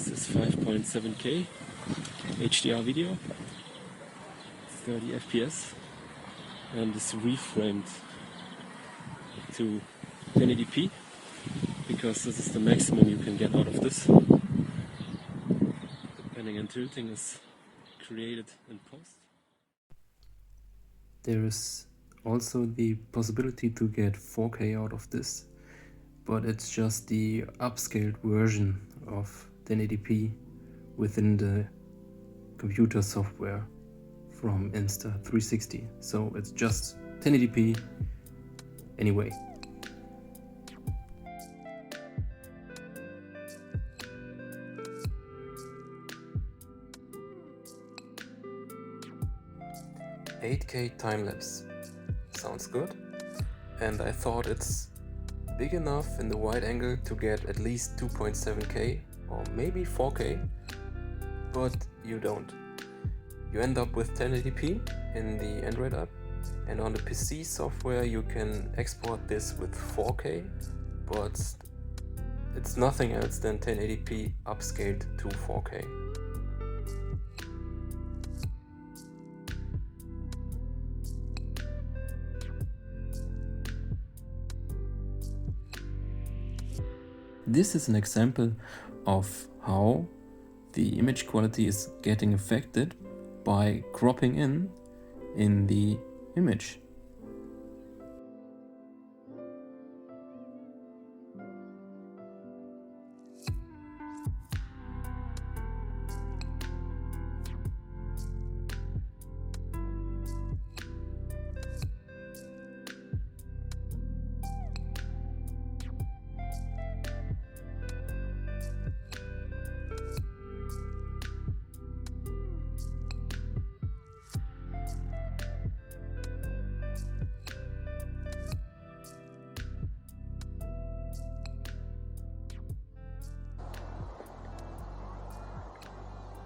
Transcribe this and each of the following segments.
This is 5.7K HDR video, 30 FPS, and is reframed to 1080p because this is the maximum you can get out of this. The panning and tilting is created in post. There is also the possibility to get 4K out of this, but it's just the upscaled version of 1080p within the computer software from Insta360. So it's just 1080p anyway. "8K time-lapse sounds good, and I thought it's big enough in the wide angle to get at least 2.7K or maybe 4K, but you don't. You end up with 1080p in the Android app, and on the PC software you can export this with 4K, but it's nothing else than 1080p upscaled to 4K. This is an example of how the image quality is getting affected by cropping in the image.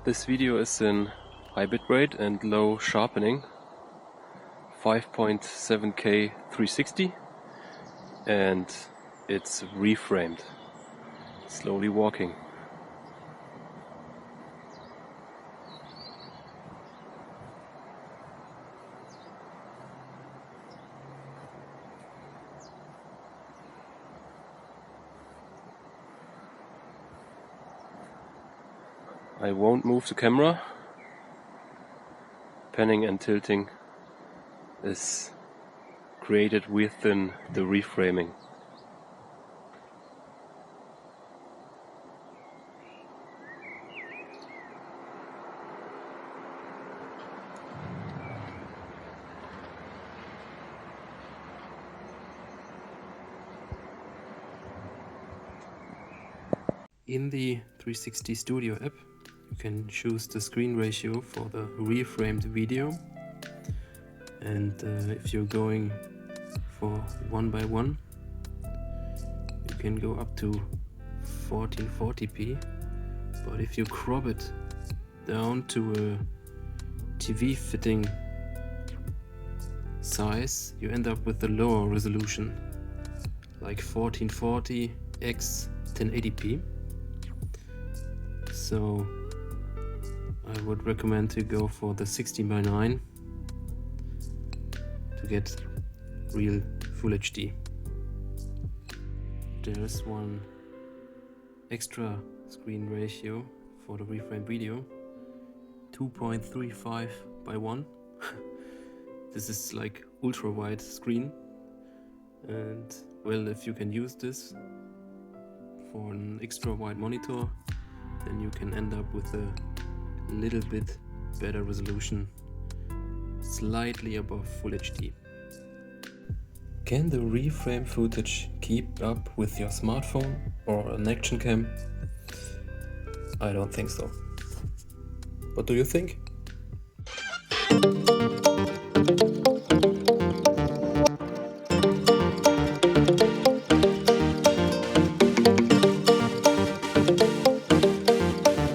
This video is in high bitrate and low sharpening, 5.7K 360, and it's reframed, slowly walking. I won't move the camera. Panning and tilting is created within the reframing. In the 360 Studio app, you can choose the screen ratio for the reframed video, and if you're going for 1:1, you can go up to 1440p, but if you crop it down to a TV fitting size, you end up with a lower resolution, like 1440 x 1080p. So I would recommend to go for the 16:9 to get real Full HD. There is one extra screen ratio for the reframed video, 2.35:1. This is like ultra wide screen, and well, if you can use this for an extra wide monitor, then you can end up with a little bit better resolution, slightly above Full HD. Can the reframe footage keep up with your smartphone or an action cam? I don't think so. What do you think?